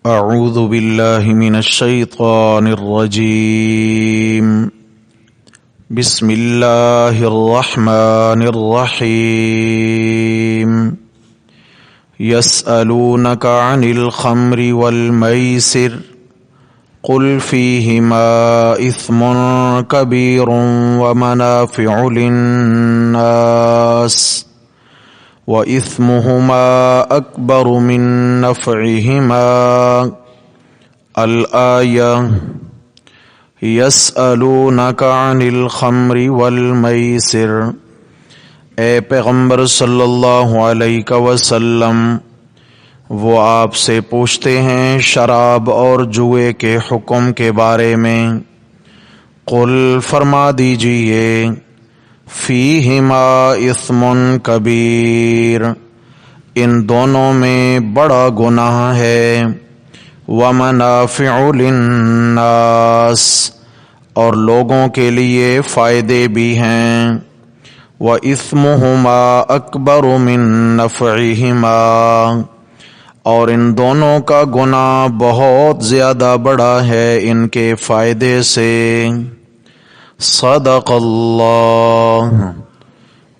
اعوذ باللہ من الشیطان الرجیم بسم اللہ الرحمن الرحیم یسألونک عن الخمر والمیسر قل فیہما اثم کبیر ومنافع للناس وَإِثْمُهُمَا أَكْبَرُ مِن نَّفْعِهِمَا الْآيَةُ يَسْأَلُونَكَ عَنِ الْخَمْرِ وَالْمَيْسِرِ اے پیغمبر صلی اللہ علیہ وسلم، وہ آپ سے پوچھتے ہیں شراب اور جوئے کے حکم کے بارے میں۔ قل فرما دیجئے فیہما اثم کبیر، ان دونوں میں بڑا گناہ ہے، ومنافع للناس، اور لوگوں کے لیے فائدے بھی ہیں، واثمہما اکبر من نفعہما، اور ان دونوں کا گناہ بہت زیادہ بڑا ہے ان کے فائدے سے۔ صدق اللہ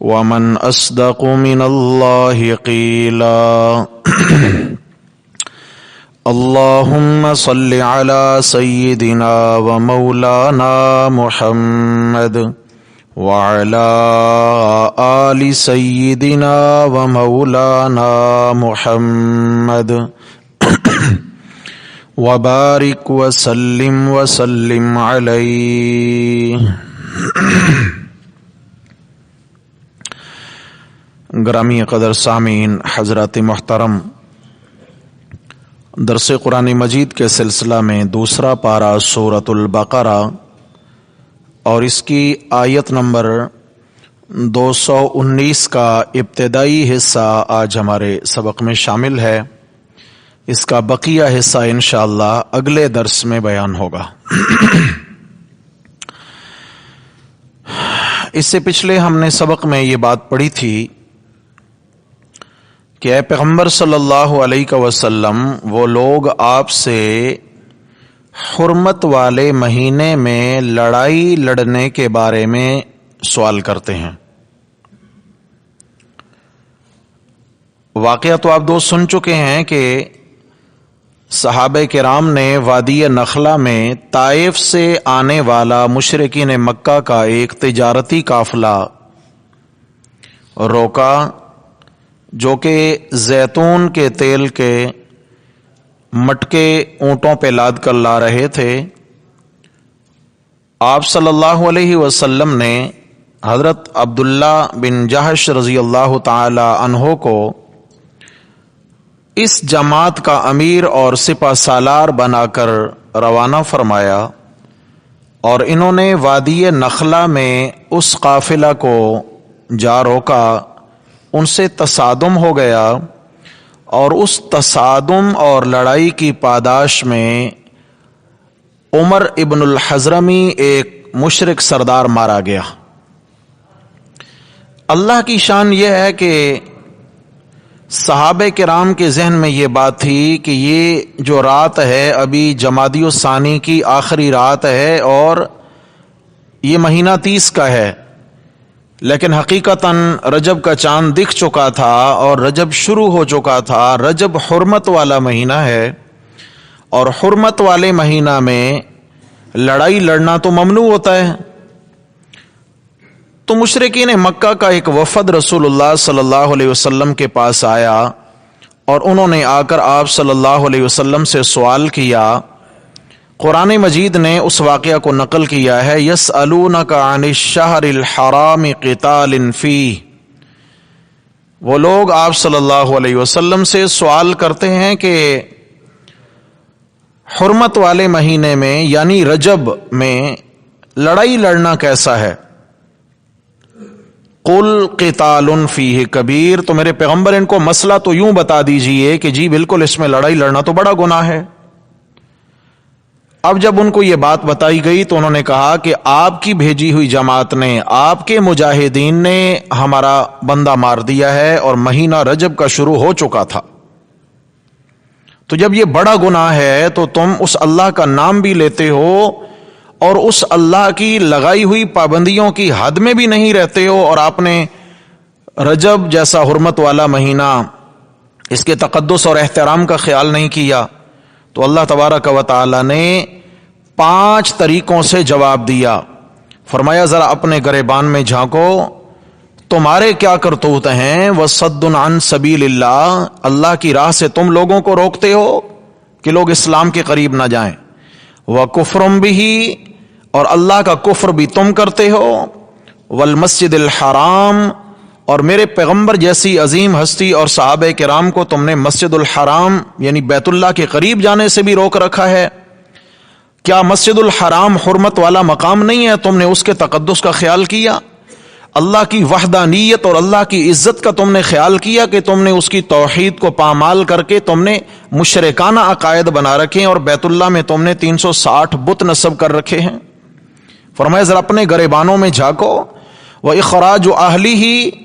ومن اصدق من اللہ قیلا۔ اللہم صل علی سیدنا و مولانا محمد وعلی آل سیدنا و مولانا محمد وبارک وسلم علیہ۔ گرامی قدر سامعین حضرات محترم، درس قرآن مجید کے سلسلہ میں دوسرا پارہ سورۃ البقرہ اور اس کی آیت نمبر 219 کا ابتدائی حصہ آج ہمارے سبق میں شامل ہے۔ اس کا بقیہ حصہ انشاءاللہ اگلے درس میں بیان ہوگا۔ اس سے پچھلے ہم نے سبق میں یہ بات پڑھی تھی کہ اے پیغمبر صلی اللہ علیہ وسلم، وہ لوگ آپ سے حرمت والے مہینے میں لڑائی لڑنے کے بارے میں سوال کرتے ہیں۔ واقعہ تو آپ دوست سن چکے ہیں کہ صحابہ کرام نے وادی نخلہ میں طائف سے آنے والا مشرکین مکہ کا ایک تجارتی قافلہ روکا، جو کہ زیتون کے تیل کے مٹکے اونٹوں پہ لاد کر لا رہے تھے۔ آپ صلی اللہ علیہ وسلم نے حضرت عبداللہ بن جحش رضی اللہ تعالی عنہ کو اس جماعت کا امیر اور سپہ سالار بنا کر روانہ فرمایا، اور انہوں نے وادی نخلہ میں اس قافلہ کو جا روکا۔ ان سے تصادم ہو گیا، اور اس تصادم اور لڑائی کی پاداش میں عمر ابن الحضرمی ایک مشرک سردار مارا گیا۔ اللہ کی شان یہ ہے کہ صحابہ کرام کے ذہن میں یہ بات تھی کہ یہ جو رات ہے ابھی جمادی الثانی کی آخری رات ہے اور یہ مہینہ 30 کا ہے، لیکن حقیقتاً رجب کا چاند دکھ چکا تھا اور رجب شروع ہو چکا تھا۔ رجب حرمت والا مہینہ ہے، اور حرمت والے مہینہ میں لڑائی لڑنا تو ممنوع ہوتا ہے۔ تو مشرکین مکہ کا ایک وفد رسول اللہ صلی اللہ علیہ وسلم کے پاس آیا، اور انہوں نے آ کر آپ صلی اللہ علیہ وسلم سے سوال کیا۔ قرآن مجید نے اس واقعہ کو نقل کیا ہے، یسألونک عن الشہر الحرام قتال فیہ۔ وہ لوگ آپ صلی اللہ علیہ وسلم سے سوال کرتے ہیں کہ حرمت والے مہینے میں یعنی رجب میں لڑائی لڑنا کیسا ہے؟ قل قتال فیہ کبیر، تو میرے پیغمبر ان کو مسئلہ تو یوں بتا دیجئے کہ جی بالکل اس میں لڑائی لڑنا تو بڑا گناہ ہے۔ اب جب ان کو یہ بات بتائی گئی تو انہوں نے کہا کہ آپ کی بھیجی ہوئی جماعت نے، آپ کے مجاہدین نے ہمارا بندہ مار دیا ہے، اور مہینہ رجب کا شروع ہو چکا تھا۔ تو تو جب یہ بڑا گناہ ہے تو تم اس اللہ کا نام بھی لیتے ہو اور اس اللہ کی لگائی ہوئی پابندیوں کی حد میں بھی نہیں رہتے ہو، اور آپ نے رجب جیسا حرمت والا مہینہ، اس کے تقدس اور احترام کا خیال نہیں کیا، تو اللہ تبارک و تعالی نے 5 طریقوں سے جواب دیا۔ فرمایا ذرا اپنے گریبان میں جھانکو، تمہارے کیا کرتوت ہیں؟ وَصَدٌّ عَن سَبِيلِ اللَّهِ، اللہ کی راہ سے تم لوگوں کو روکتے ہو کہ لوگ اسلام کے قریب نہ جائیں، وَكُفْرٌ بِهِ، اور اللہ کا کفر بھی تم کرتے ہو، وَالْمَسْجِدِ الْحَرَامِ، اور میرے پیغمبر جیسی عظیم ہستی اور صحابہ کرام کو تم نے مسجد الحرام یعنی بیت اللہ کے قریب جانے سے بھی روک رکھا ہے۔ کیا مسجد الحرام حرمت والا مقام نہیں ہے؟ تم نے اس کے تقدس کا خیال کیا؟ اللہ کی وحدانیت اور اللہ کی عزت کا تم نے خیال کیا کہ تم نے اس کی توحید کو پامال کر کے تم نے مشرکانہ عقائد بنا رکھے ہیں، اور بیت اللہ میں تم نے 360 بت نصب کر رکھے ہیں۔ فرمایا ذرا اپنے گریبانوں میں جھانکو، وَإِخْرَاجُ أَهْلِهِ،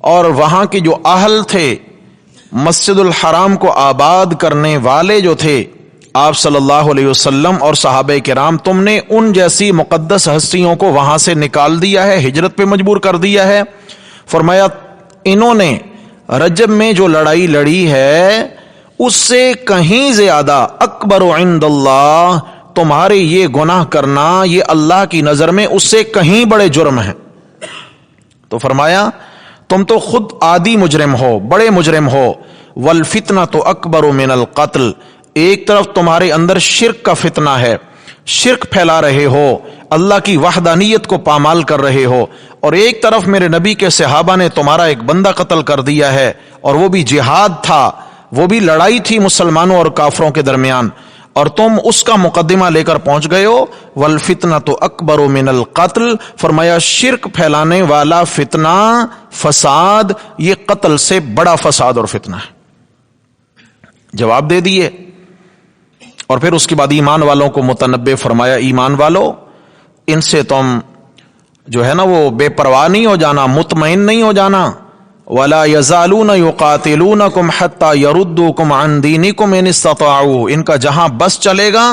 اور وہاں کے جو اہل تھے، مسجد الحرام کو آباد کرنے والے جو تھے آپ صلی اللہ علیہ وسلم اور صحابہ کرام، تم نے ان جیسی مقدس ہستیوں کو وہاں سے نکال دیا ہے، ہجرت پہ مجبور کر دیا ہے۔ فرمایا انہوں نے رجب میں جو لڑائی لڑی ہے اس سے کہیں زیادہ اکبر عند اللہ، تمہارے یہ گناہ کرنا یہ اللہ کی نظر میں اس سے کہیں بڑے جرم ہیں۔ تو فرمایا تم تو خود عادی مجرم ہو، بڑے مجرم ہو، والفتنۃ اکبر من القتل، ایک طرف تمہارے اندر شرک کا فتنہ ہے، شرک پھیلا رہے ہو، اللہ کی وحدانیت کو پامال کر رہے ہو، اور ایک طرف میرے نبی کے صحابہ نے تمہارا ایک بندہ قتل کر دیا ہے، اور وہ بھی جہاد تھا، وہ بھی لڑائی تھی مسلمانوں اور کافروں کے درمیان، اور تم اس کا مقدمہ لے کر پہنچ گئے ہو۔ والفتنۃ اکبر من القتل، فرمایا شرک پھیلانے والا فتنہ، فساد، یہ قتل سے بڑا فساد اور فتنہ ہے۔ جواب دے دیے، اور پھر اس کے بعد ایمان والوں کو متنبہ فرمایا، ایمان والو ان سے تم جو ہے نا وہ بے پرواہ نہیں ہو جانا، مطمئن نہیں ہو جانا۔ وَلَا يَزَالُونَ يُقَاتِلُونَكُمْ حَتَّى يَرُدُّوكُمْ عَنْ دِينِكُمْ إِنِ اسْتَطَاعُوا، ان کا جہاں بس چلے گا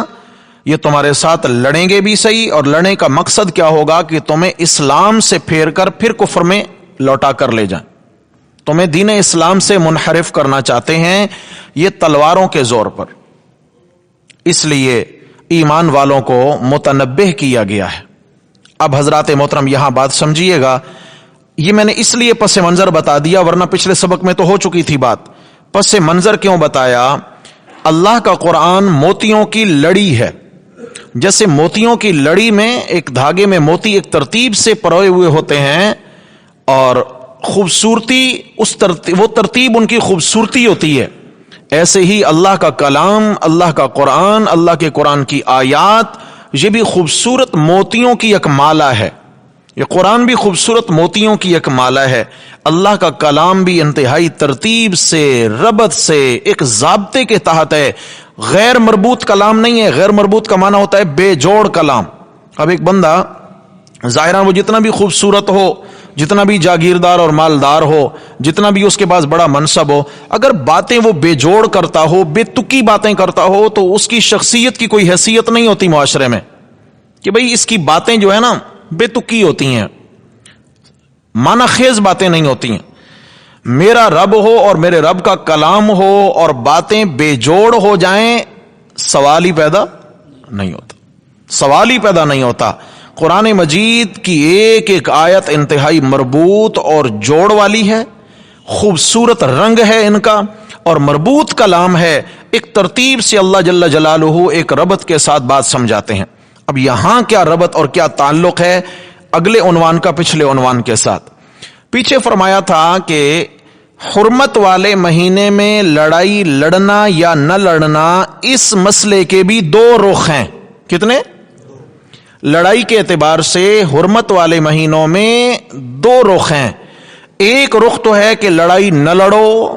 یہ تمہارے ساتھ لڑیں گے بھی صحیح، اور لڑنے کا مقصد کیا ہوگا کہ تمہیں اسلام سے پھیر کر پھر کفر میں لوٹا کر لے جائیں، تمہیں دین اسلام سے منحرف کرنا چاہتے ہیں، یہ تلواروں کے زور پر۔ اس لیے ایمان والوں کو متنبہ کیا گیا ہے۔ اب حضرات محترم یہاں بات سمجھیے گا، یہ میں نے اس لیے پس منظر بتا دیا، ورنہ پچھلے سبق میں تو ہو چکی تھی بات۔ پس منظر کیوں بتایا؟ اللہ کا قرآن موتیوں کی لڑی ہے، جیسے موتیوں کی لڑی میں ایک دھاگے میں موتی ایک ترتیب سے پروئے ہوئے ہوتے ہیں، اور خوبصورتی وہ ترتیب ان کی خوبصورتی ہوتی ہے، ایسے ہی اللہ کا کلام، اللہ کا قرآن، اللہ کے قرآن کی آیات، یہ بھی خوبصورت موتیوں کی ایک مالا ہے، یہ قرآن بھی خوبصورت موتیوں کی ایک مالا ہے۔ اللہ کا کلام بھی انتہائی ترتیب سے، ربط سے، ایک ضابطے کے تحت ہے، غیر مربوط کلام نہیں ہے۔ غیر مربوط کا معنی ہوتا ہے بے جوڑ کلام۔ اب ایک بندہ ظاہراً وہ جتنا بھی خوبصورت ہو، جتنا بھی جاگیردار اور مالدار ہو، جتنا بھی اس کے پاس بڑا منصب ہو، اگر باتیں وہ بے جوڑ کرتا ہو، بے تکی باتیں کرتا ہو، تو اس کی شخصیت کی کوئی حیثیت نہیں ہوتی معاشرے میں، کہ بھئی اس کی باتیں جو ہے نا بے تکی ہوتی ہیں، معنی خیز باتیں نہیں ہوتی ہیں۔ میرا رب ہو اور میرے رب کا کلام ہو اور باتیں بے جوڑ ہو جائیں، سوال ہی پیدا نہیں ہوتا، سوال ہی پیدا نہیں ہوتا۔ قرآن مجید کی ایک ایک آیت انتہائی مربوط اور جوڑ والی ہے، خوبصورت رنگ ہے ان کا، اور مربوط کلام ہے، ایک ترتیب سے اللہ جل جلالہ ایک ربط کے ساتھ بات سمجھاتے ہیں۔ اب یہاں کیا ربط اور کیا تعلق ہے اگلے عنوان کا پچھلے عنوان کے ساتھ؟ پیچھے فرمایا تھا کہ حرمت والے مہینے میں لڑائی لڑنا یا نہ لڑنا، اس مسئلے کے بھی 2 رخ ہیں۔ کتنے؟ لڑائی کے اعتبار سے حرمت والے مہینوں میں 2 رخ ہیں۔ ایک رخ تو ہے کہ لڑائی نہ لڑو،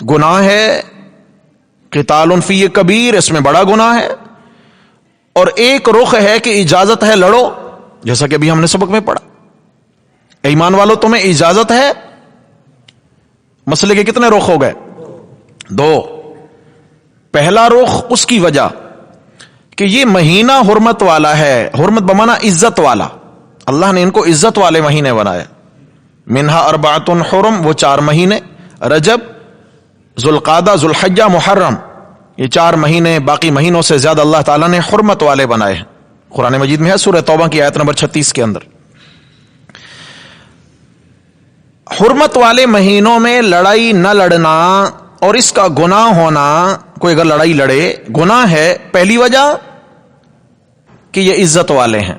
گناہ ہے، قتال فیہ کبیر، اس میں بڑا گناہ ہے، اور ایک رخ ہے کہ اجازت ہے لڑو، جیسا کہ ابھی ہم نے سبق میں پڑھا، ایمان والو تمہیں اجازت ہے۔ مسئلے کے کتنے رخ ہو گئے؟ 2۔ پہلا رخ اس کی وجہ کہ یہ مہینہ حرمت والا ہے، حرمت بمانا عزت والا، اللہ نے ان کو عزت والے مہینے بنایا. منہا اربعۃ حرم، وہ 4 مہینے، رجب، ذوالقعدہ، ذوالحجہ، محرم، یہ 4 مہینے باقی مہینوں سے زیادہ اللہ تعالیٰ نے حرمت والے بنائے ہیں. قرآن مجید میں ہے سورہ توبہ کی آیت نمبر 36 کے اندر. حرمت والے مہینوں میں لڑائی نہ لڑنا اور اس کا گناہ ہونا، کوئی اگر لڑائی لڑے گناہ ہے، پہلی وجہ کہ یہ عزت والے ہیں،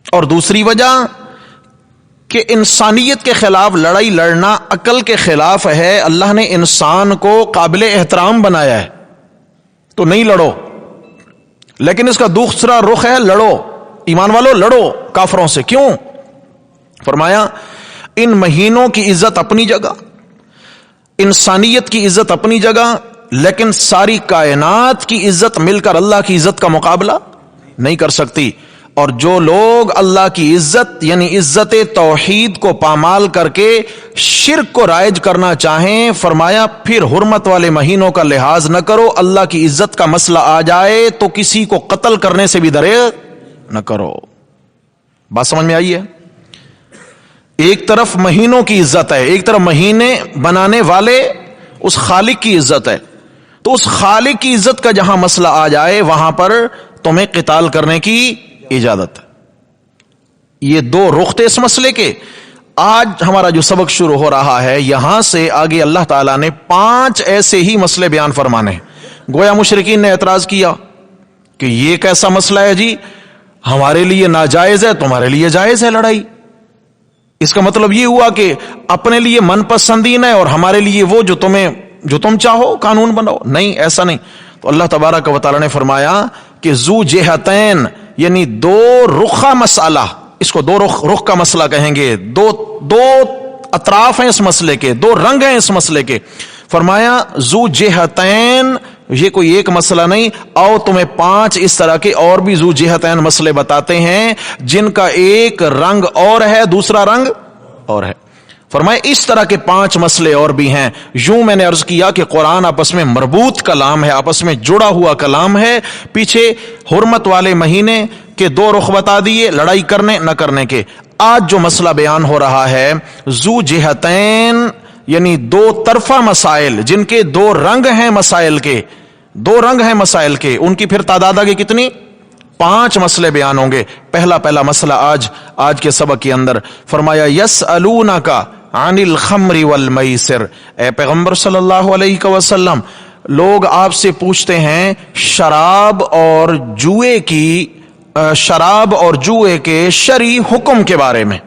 اور دوسری وجہ کہ انسانیت کے خلاف لڑائی لڑنا عقل کے خلاف ہے. اللہ نے انسان کو قابل احترام بنایا ہے تو نہیں لڑو، لیکن اس کا دوسرا رخ ہے لڑو. ایمان والو لڑو کافروں سے. کیوں؟ فرمایا ان مہینوں کی عزت اپنی جگہ، انسانیت کی عزت اپنی جگہ، لیکن ساری کائنات کی عزت مل کر اللہ کی عزت کا مقابلہ نہیں کر سکتی. اور جو لوگ اللہ کی عزت یعنی عزت توحید کو پامال کر کے شرک کو رائج کرنا چاہیں، فرمایا پھر حرمت والے مہینوں کا لحاظ نہ کرو. اللہ کی عزت کا مسئلہ آ جائے تو کسی کو قتل کرنے سے بھی دریغ نہ کرو. بات سمجھ میں آئی ہے؟ ایک طرف مہینوں کی عزت ہے، ایک طرف مہینے بنانے والے اس خالق کی عزت ہے. تو اس خالق کی عزت کا جہاں مسئلہ آ جائے وہاں پر تمہیں قتال کرنے کی اجازت ہے. یہ 2 رخ تھے اس مسئلے کے. آج ہمارا جو سبق شروع ہو رہا ہے یہاں سے آگے اللہ تعالیٰ نے 5 ایسے ہی مسئلے بیان فرمانے ہیں. گویا مشرکین نے اعتراض کیا کہ یہ کیسا مسئلہ ہے جی، ہمارے لیے ناجائز ہے، تمہارے لیے جائز ہے لڑائی. اس کا مطلب یہ ہوا کہ اپنے لیے من پسندین ہے اور ہمارے لیے وہ جو تم چاہو قانون بناؤ. نہیں، ایسا نہیں. تو اللہ تبارک و تعالیٰ نے فرمایا کہ ذو جہتین یعنی 2 رخا مسئلہ، اس کو 2 رخ کا مسئلہ کہیں گے. دو اطراف ہیں اس مسئلے کے، 2 رنگ ہیں اس مسئلے کے. فرمایا ذو جہتین، یہ کوئی ایک مسئلہ نہیں. آؤ تمہیں 5 اس طرح کے اور بھی ذو جہتین مسئلے بتاتے ہیں جن کا ایک رنگ اور ہے، دوسرا رنگ اور ہے. فرمایا اس طرح کے 5 مسئلے اور بھی ہیں. یوں میں نے عرض کیا کہ قرآن آپس میں مربوط کلام ہے، آپس میں جڑا ہوا کلام ہے. پیچھے حرمت والے مہینے کے 2 رخ بتا دیے، لڑائی کرنے نہ کرنے کے. آج جو مسئلہ بیان ہو رہا ہے ذو جہتین یعنی 2 طرفہ مسائل جن کے 2 رنگ ہیں مسائل کے، 2 رنگ ہیں مسائل کے. ان کی پھر تعداد آگے کتنی؟ 5 مسئلے بیان ہوں گے. پہلا مسئلہ آج کے سبق کے اندر فرمایا یسألونک عن الخمر والمیسر. اے پیغمبر صلی اللہ علیہ وسلم، لوگ آپ سے پوچھتے ہیں شراب اور جوئے کے شرعی حکم کے بارے میں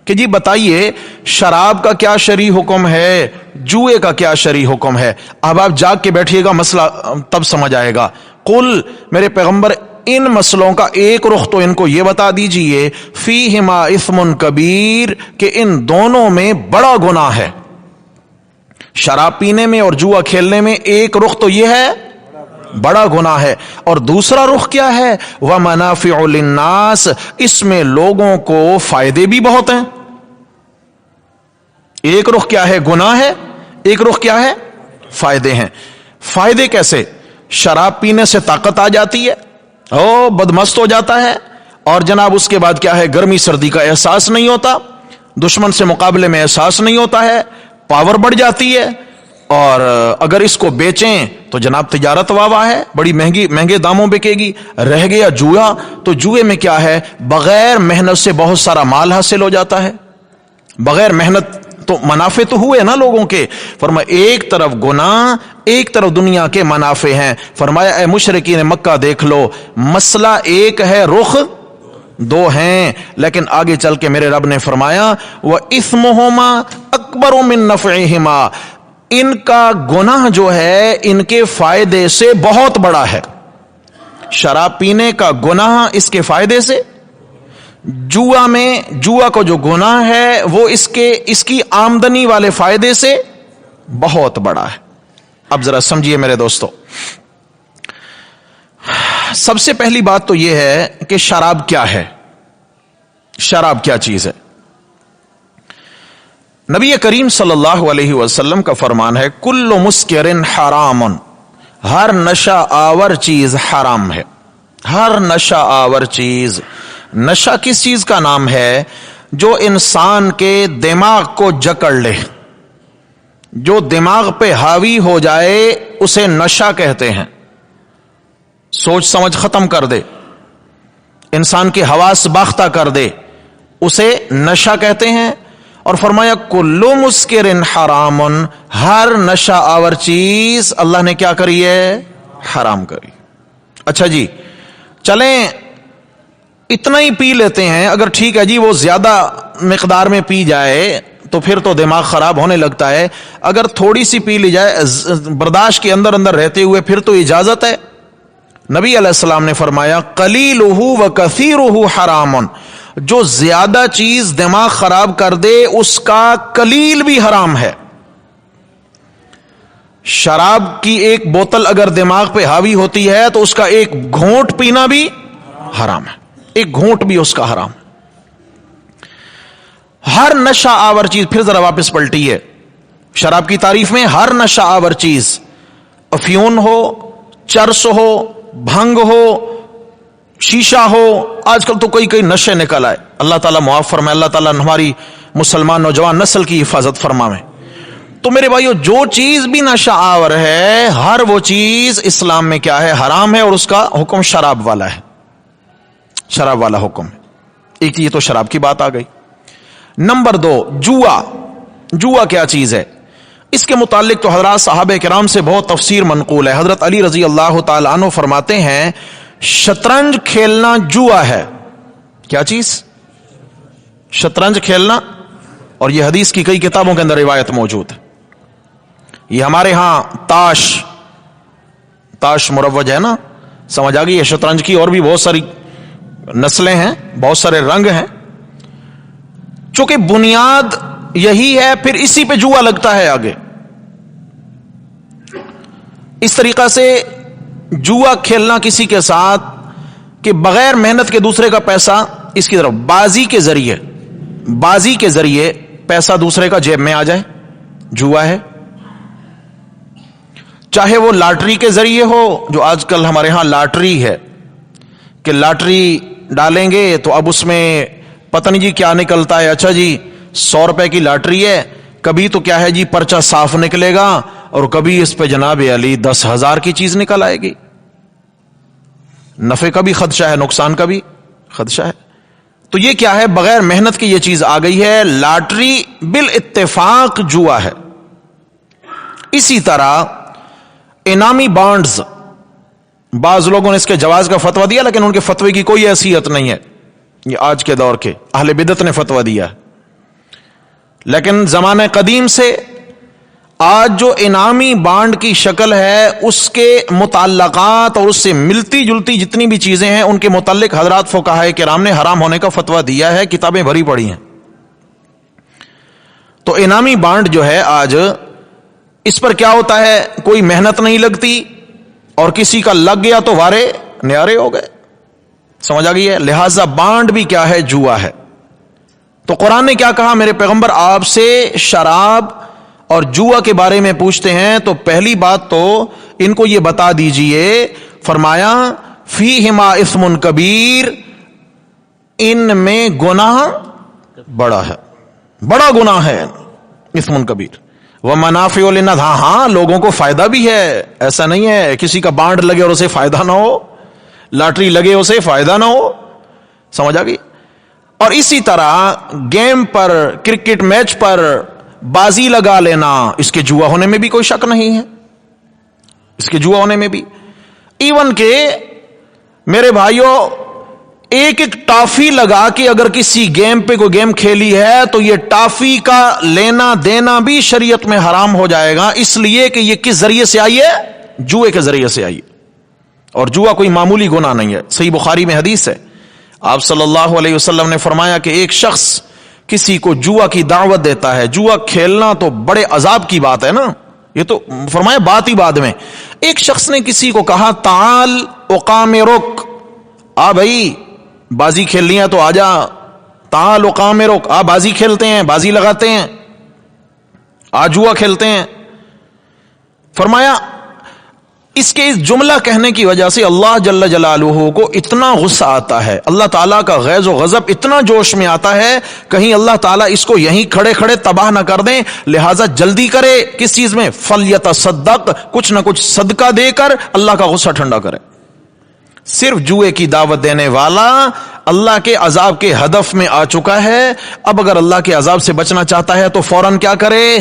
کہ جی بتائیے شراب کا کیا شرعی حکم ہے، جوئے کا کیا شرعی حکم ہے. اب آپ جاگ کے بیٹھیے گا، مسئلہ تب سمجھ آئے گا. قل، میرے پیغمبر ان مسئلوں کا ایک رخ تو ان کو یہ بتا دیجئے، فیہما اثم کبیر، کہ ان دونوں میں بڑا گناہ ہے. شراب پینے میں اور جوا کھیلنے میں ایک رخ تو یہ ہے بڑا گناہ ہے، اور دوسرا رخ کیا ہے؟ وَمَنَافِعُ لِلنَّاسِ، اس میں لوگوں کو فائدے بھی بہت ہیں. ایک رخ کیا ہے؟ گناہ ہے. ایک رخ کیا ہے؟ فائدے ہیں. فائدے کیسے؟ شراب پینے سے طاقت آ جاتی ہے، بدمست ہو جاتا ہے، اور جناب اس کے بعد کیا ہے؟ گرمی سردی کا احساس نہیں ہوتا، دشمن سے مقابلے میں احساس نہیں ہوتا ہے، پاور بڑھ جاتی ہے. اور اگر اس کو بیچیں تو جناب تجارت واہ ہے، بڑی مہنگے داموں بکے گی. رہ گیا جوا، تو جوئے میں کیا ہے؟ بغیر محنت سے بہت سارا مال حاصل ہو جاتا ہے. بغیر محنت تو منافع تو ہوئے نا لوگوں کے. فرمایا ایک طرف گناہ، ایک طرف دنیا کے منافع ہیں. فرمایا اے مشرکین مکہ دیکھ لو، مسئلہ ایک ہے، رخ 2 ہیں. لیکن آگے چل کے میرے رب نے فرمایا وَإِثْمُهُمَا أَكْبَرُ مِن نَفْعِهِمَا، ان کا گناہ جو ہے ان کے فائدے سے بہت بڑا ہے. شراب پینے کا گناہ اس کے فائدے سے، جوا کو جو گناہ ہے وہ اس کی آمدنی والے فائدے سے بہت بڑا ہے. اب ذرا سمجھیے میرے دوستو، سب سے پہلی بات تو یہ ہے کہ شراب کیا ہے، شراب کیا چیز ہے. نبی کریم صلی اللہ علیہ وسلم کا فرمان ہے کل مسکر حرام، ہر نشہ آور چیز حرام ہے. ہر نشہ آور چیز. نشہ کس چیز کا نام ہے؟ جو انسان کے دماغ کو جکڑ لے، جو دماغ پہ حاوی ہو جائے اسے نشہ کہتے ہیں. سوچ سمجھ ختم کر دے، انسان کے حواس باختہ کر دے، اسے نشہ کہتے ہیں. اور فرمایا کلو مسکرن حرام، ہر نشہ آور چیز اللہ نے کیا کری ہے؟ حرام کری. اچھا جی چلیں اتنا ہی پی لیتے ہیں، اگر ٹھیک ہے جی وہ زیادہ مقدار میں پی جائے تو پھر تو دماغ خراب ہونے لگتا ہے. اگر تھوڑی سی پی لی جائے برداشت کے اندر اندر رہتے ہوئے پھر تو اجازت ہے. نبی علیہ السلام نے فرمایا قلیلہ و کثیرہ حرام، جو زیادہ چیز دماغ خراب کر دے اس کا قلیل بھی حرام ہے. شراب کی ایک بوتل اگر دماغ پہ حاوی ہوتی ہے تو اس کا ایک گھونٹ پینا بھی حرام ہے، ایک گھونٹ بھی اس کا حرام. ہر نشہ آور چیز، پھر ذرا واپس پلٹی ہے شراب کی تعریف میں، ہر نشہ آور چیز، افیون ہو، چرس ہو، بھنگ ہو، شیشہ ہو، آج کل تو کئی نشے نکل آئے. اللہ تعالیٰ معاف فرمائے، اللہ تعالیٰ ہماری مسلمان نوجوان نسل کی حفاظت فرمائے. تو میرے بھائیو جو چیز بھی نشہ آور ہے ہر وہ چیز اسلام میں کیا ہے؟ حرام ہے، اور اس کا حکم شراب والا ہے، شراب والا حکم ہے. ایک یہ تو شراب کی بات آ گئی. نمبر 2 جوا. جوا کیا چیز ہے؟ اس کے متعلق تو حضرات صحابہ کرام سے بہت تفسیر منقول ہے. حضرت علی رضی اللہ تعالی عنہ فرماتے ہیں شطرنج کھیلنا جوا ہے. کیا چیز؟ شطرنج کھیلنا. اور یہ حدیث کی کئی کتابوں کے اندر روایت موجود ہے. یہ ہمارے ہاں تاش مروج ہے نا، سمجھ آ گئی ہے. شطرنج کی اور بھی بہت ساری نسلیں ہیں، بہت سارے رنگ ہیں. چونکہ بنیاد یہی ہے، پھر اسی پہ جوا لگتا ہے آگے. اس طریقہ سے جوا کھیلنا کسی کے ساتھ کہ بغیر محنت کے دوسرے کا پیسہ اس کی طرف بازی کے ذریعے پیسہ دوسرے کا جیب میں آ جائے، جوا ہے. چاہے وہ لاٹری کے ذریعے ہو، جو آج کل ہمارے ہاں لاٹری ہے کہ لاٹری ڈالیں گے تو اب اس میں پتہ نہیں جی کیا نکلتا ہے. اچھا جی 100 روپے کی لاٹری ہے، کبھی تو کیا ہے جی پرچہ صاف نکلے گا اور کبھی اس پہ جناب علی 10,000 کی چیز نکل آئے گی. نفع کا بھی خدشہ ہے، نقصان کا بھی خدشہ ہے. تو یہ کیا ہے؟ بغیر محنت کی یہ چیز آ گئی ہے. لاٹری بالاتفاق جوا ہے. اسی طرح انعامی بانڈز، بعض لوگوں نے اس کے جواز کا فتویٰ دیا لیکن ان کے فتوے کی کوئی حیثیت نہیں ہے. یہ آج کے دور کے اہل بدعت نے فتویٰ دیا. لیکن زمانہ قدیم سے آج جو انعامی بانڈ کی شکل ہے اس کے متعلقات اور اس سے ملتی جلتی جتنی بھی چیزیں ہیں ان کے متعلق حضرات فقہائے کرام نے حرام ہونے کا فتویٰ دیا ہے، کتابیں بھری پڑی ہیں. تو انعامی بانڈ جو ہے آج اس پر کیا ہوتا ہے؟ کوئی محنت نہیں لگتی اور کسی کا لگ گیا تو وارے نیارے ہو گئے. سمجھ آ گئی ہے؟ لہذا بانڈ بھی کیا ہے؟ جوا ہے. تو قرآن نے کیا کہا؟ میرے پیغمبر آپ سے شراب اور جوا کے بارے میں پوچھتے ہیں تو پہلی بات تو ان کو یہ بتا دیجئے، فرمایا فیہما اسم کبیر، ان میں گناہ بڑا ہے، بڑا گناہ ہے. اسم کبیر ومنافع للناس، ہاں لوگوں کو فائدہ بھی ہے. ایسا نہیں ہے کسی کا بانڈ لگے اور اسے فائدہ نہ ہو، لاٹری لگے اسے فائدہ نہ ہو. سمجھ آ گئی؟ اور اسی طرح گیم پر، کرکٹ میچ پر بازی لگا لینا، اس کے جوا ہونے میں بھی کوئی شک نہیں ہے، اس کے جوا ہونے میں بھی. ایون کہ میرے بھائیوں ایک ایک ٹافی لگا کے اگر کسی گیم پہ کوئی گیم کھیلی ہے تو یہ ٹافی کا لینا دینا بھی شریعت میں حرام ہو جائے گا، اس لیے کہ یہ کس ذریعے سے آئی ہے؟ جوئے کے ذریعے سے آئی ہے. اور جوا کوئی معمولی گناہ نہیں ہے. صحیح بخاری میں حدیث ہے، آپ صلی اللہ علیہ وسلم نے فرمایا کہ ایک شخص کسی کو جوا کی دعوت دیتا ہے. جوا کھیلنا تو بڑے عذاب کی بات ہے نا، یہ تو فرمایا بات ہی بعد میں. ایک شخص نے کسی کو کہا تعال اقامرک، آ بھائی بازی کھیلنی ہے تو آ جا، تعال اقامرک، آ بازی کھیلتے ہیں، بازی لگاتے ہیں، آ جوا کھیلتے ہیں. فرمایا اس کے اس جملہ کہنے کی وجہ سے اللہ جل جلالہ کو اتنا غصہ آتا ہے، اللہ تعالیٰ کا غیظ و غضب اتنا جوش میں آتا ہے، کہیں اللہ تعالیٰ اس کو یہیں کھڑے کھڑے تباہ نہ کر دیں، لہٰذا جلدی کرے کس چیز میں؟ فلیتصدق، کچھ نہ کچھ صدقہ دے کر اللہ کا غصہ ٹھنڈا کرے۔ صرف جوئے کی دعوت دینے والا اللہ کے عذاب کے ہدف میں آ چکا ہے، اب اگر اللہ کے عذاب سے بچنا چاہتا ہے تو فوراً کیا کرے؟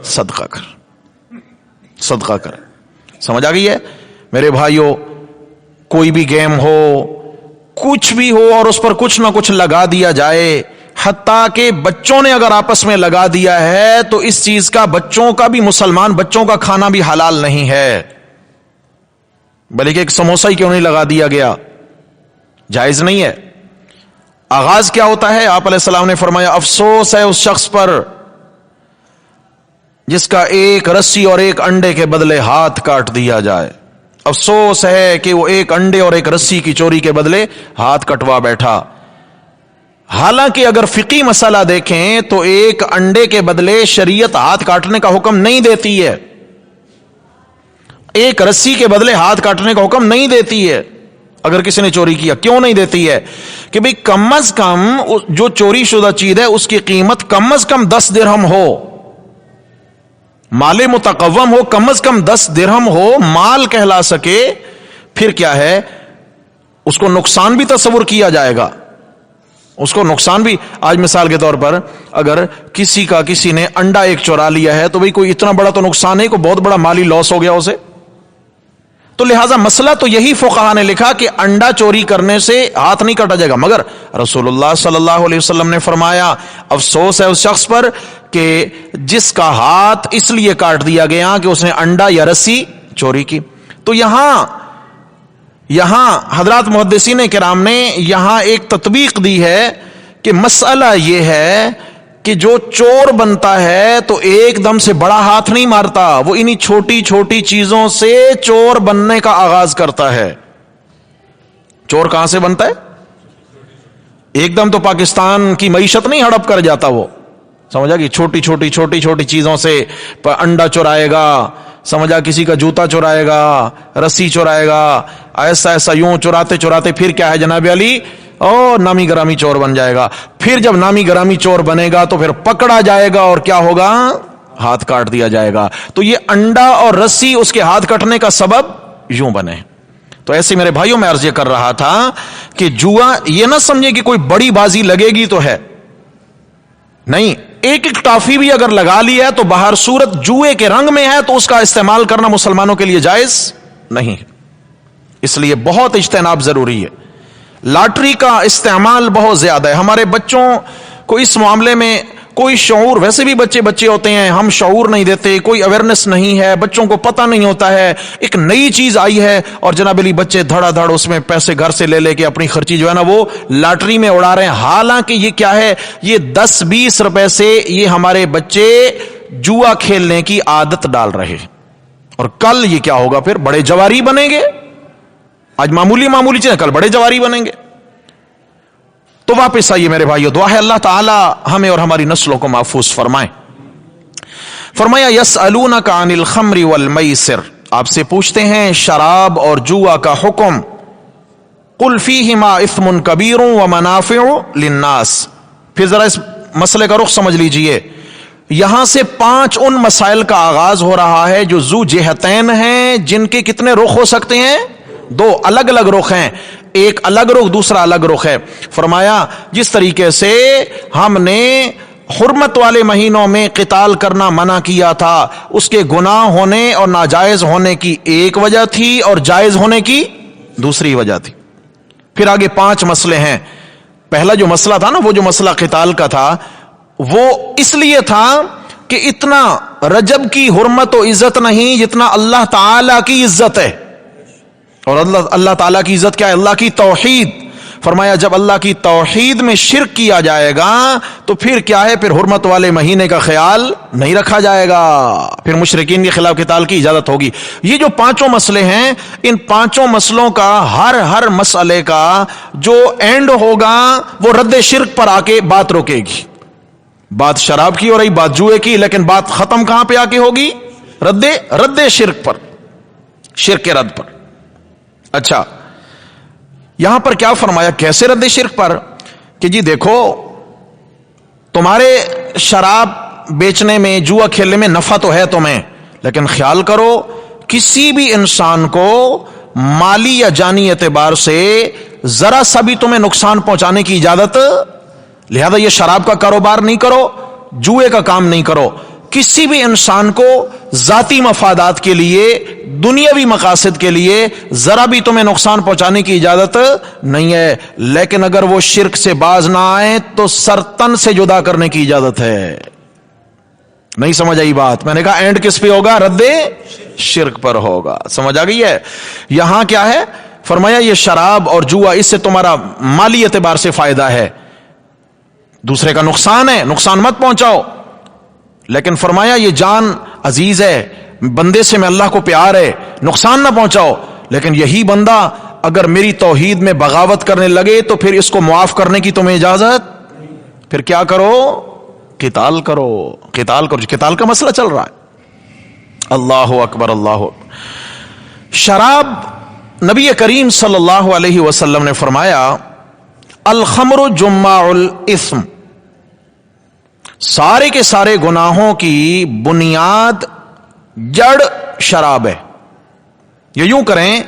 صدقہ کرے، صدقہ کرے۔ سمجھ آ گئی ہے میرے بھائیوں؟ کوئی بھی گیم ہو، کچھ بھی ہو، اور اس پر کچھ نہ کچھ لگا دیا جائے، حتیٰ کہ بچوں نے اگر آپس میں لگا دیا ہے تو اس چیز کا بچوں کا بھی، مسلمان بچوں کا کھانا بھی حلال نہیں ہے، بلکہ ایک سموسہ ہی کیوں نہیں لگا دیا گیا، جائز نہیں ہے۔ آغاز کیا ہوتا ہے؟ آپ علیہ السلام نے فرمایا افسوس ہے اس شخص پر جس کا ایک رسی اور ایک انڈے کے بدلے ہاتھ کاٹ دیا جائے، افسوس ہے کہ وہ ایک انڈے اور ایک رسی کی چوری کے بدلے ہاتھ کٹوا بیٹھا۔ حالانکہ اگر فقہی مسئلہ دیکھیں تو ایک انڈے کے بدلے شریعت ہاتھ کاٹنے کا حکم نہیں دیتی ہے، ایک رسی کے بدلے ہاتھ کاٹنے کا حکم نہیں دیتی ہے اگر کسی نے چوری کیا۔ کیوں نہیں دیتی ہے؟ کہ بھئی کم از کم جو چوری شدہ چیز ہے اس کی قیمت کم از کم 10 درہم ہو، مال متقوم ہو، کم از کم 10 درہم ہو، مال کہلا سکے، پھر کیا ہے اس کو نقصان بھی تصور کیا جائے گا، اس کو نقصان بھی۔ آج مثال کے طور پر اگر کسی نے انڈا ایک چورا لیا ہے تو بھئی کوئی اتنا بڑا تو نقصان نہیں، کوئی بہت بڑا مالی لاس ہو گیا اسے، تو لہٰذا مسئلہ تو یہی فقہا نے لکھا کہ انڈا چوری کرنے سے ہاتھ نہیں کاٹا جائے گا، مگر رسول اللہ صلی اللہ علیہ وسلم نے فرمایا افسوس ہے اس شخص پر کہ جس کا ہاتھ اس لیے کاٹ دیا گیا کہ اس نے انڈا یا رسی چوری کی۔ تو یہاں حضرات محدثین کرام نے یہاں ایک تطبیق دی ہے کہ مسئلہ یہ ہے کہ جو چور بنتا ہے تو ایک دم سے بڑا ہاتھ نہیں مارتا، وہ انہی چھوٹی چھوٹی چیزوں سے چور بننے کا آغاز کرتا ہے۔ چور کہاں سے بنتا ہے؟ ایک دم تو پاکستان کی معیشت نہیں ہڑپ کر جاتا، وہ سمجھا کہ چھوٹی چھوٹی چیزوں سے انڈا چرائے گا، سمجھا کسی کا جوتا چرائے گا، رسی چرائے گا، ایسا یوں چراتے چراتے پھر کیا ہے جناب علی، نامی گرامی چور بن جائے گا۔ پھر جب نامی گرامی چور بنے گا تو پھر پکڑا جائے گا اور کیا ہوگا؟ ہاتھ کاٹ دیا جائے گا۔ تو یہ انڈا اور رسی اس کے ہاتھ کٹنے کا سبب یوں بنے۔ تو ایسے میرے بھائیوں میں عرض یہ کر رہا تھا کہ جوا یہ نہ سمجھے کہ کوئی بڑی بازی لگے گی تو ہے، نہیں، ایک ٹافی بھی اگر لگا لی ہے تو باہر صورت جوئے کے رنگ میں ہے تو اس کا استعمال کرنا مسلمانوں کے لیے جائز نہیں، اس لیے بہت اجتناب ضروری ہے۔ لاٹری کا استعمال بہت زیادہ ہے، ہمارے بچوں کو اس معاملے میں کوئی شعور، ویسے بھی بچے ہوتے ہیں، ہم شعور نہیں دیتے، کوئی اویئرنس نہیں ہے، بچوں کو پتہ نہیں ہوتا ہے، ایک نئی چیز آئی ہے اور جناب علی بچے دھڑا دھڑ اس میں پیسے گھر سے لے کے اپنی خرچی جو ہے نا وہ لاٹری میں اڑا رہے ہیں۔ حالانکہ یہ کیا ہے، یہ 10-20 روپے سے یہ ہمارے بچے جوا کھیلنے کی عادت ڈال رہے، اور کل یہ کیا ہوگا، پھر بڑے جواری بنیں گے۔ آج معمولی چیزیں، کل بڑے جواری بنیں گے۔ تو واپس آئیے میرے بھائیو، دعا ہے اللہ تعالی ہمیں اور ہماری نسلوں کو محفوظ فرمائیں۔ فرمایا یسألونک عن الخمر والمیسر، آپ سے پوچھتے ہیں شراب اور جوا کا حکم، قل فیہما اثم کبیر ومنافع للناس۔ پھر ذرا اس مسئلے کا رخ سمجھ لیجئے، یہاں سے 5 ان مسائل کا آغاز ہو رہا ہے جو ذو جہتین ہیں، جن کے کتنے رخ ہو سکتے ہیں؟ 2 الگ الگ رخ ہیں، ایک الگ رخ، دوسرا الگ رخ ہے۔ فرمایا جس طریقے سے ہم نے حرمت والے مہینوں میں قتال کرنا منع کیا تھا، اس کے گناہ ہونے اور ناجائز ہونے کی ایک وجہ تھی اور جائز ہونے کی دوسری وجہ تھی۔ پھر آگے 5 مسئلے ہیں۔ پہلا جو مسئلہ تھا نا، وہ جو مسئلہ قتال کا تھا، وہ اس لیے تھا کہ اتنا رجب کی حرمت و عزت نہیں جتنا اللہ تعالی کی عزت ہے، اور اللہ تعالیٰ کی عزت کیا ہے؟ اللہ کی توحید۔ فرمایا جب اللہ کی توحید میں شرک کیا جائے گا تو پھر کیا ہے، پھر حرمت والے مہینے کا خیال نہیں رکھا جائے گا، پھر مشرکین کے خلاف قتال کی اجازت ہوگی۔ یہ جو 5 مسئلے ہیں، ان 5 مسئلوں کا ہر مسئلے کا جو اینڈ ہوگا وہ رد شرک پر آ کے بات روکے گی۔ بات شراب کی ہو رہی، بات جوئے کی، لیکن بات ختم کہاں پہ آ کے ہوگی؟ رد شرک پر۔ شرک کے رد پر۔ اچھا، یہاں پر کیا فرمایا؟ کیسے رد شرک پر؟ کہ جی دیکھو، تمہارے شراب بیچنے میں، جوا کھیلنے میں نفع تو ہے تمہیں، لیکن خیال کرو کسی بھی انسان کو مالی یا جانی اعتبار سے ذرا سا بھی تمہیں نقصان پہنچانے کی اجازت، لہذا یہ شراب کا کاروبار نہیں کرو، جوئے کا کام نہیں کرو۔ کسی بھی انسان کو ذاتی مفادات کے لیے، دنیاوی مقاصد کے لیے ذرا بھی تمہیں نقصان پہنچانے کی اجازت نہیں ہے، لیکن اگر وہ شرک سے باز نہ آئے تو سرتن سے جدا کرنے کی اجازت ہے۔ نہیں سمجھ آئی بات؟ میں نے کہا اینڈ کس پہ ہوگا؟ رد شرک پر ہوگا۔ سمجھ آ گئی ہے؟ یہاں کیا ہے؟ فرمایا یہ شراب اور جوا، اس سے تمہارا مالی اعتبار سے فائدہ ہے، دوسرے کا نقصان ہے، نقصان مت پہنچاؤ، لیکن فرمایا یہ جان عزیز ہے، بندے سے میں اللہ کو پیار ہے، نقصان نہ پہنچاؤ۔ لیکن یہی بندہ اگر میری توحید میں بغاوت کرنے لگے تو پھر اس کو معاف کرنے کی تمہیں اجازت؟ پھر کیا کرو؟ قتال کرو، قتال کرو۔ قتال کا مسئلہ چل رہا ہے۔ اللہ اکبر، اللہ اکبر۔ شراب، نبی کریم صلی اللہ علیہ وسلم نے فرمایا الخمر جماع الاثم، سارے کے سارے گناہوں کی بنیاد، جڑ شراب ہے۔ یہ یوں کریں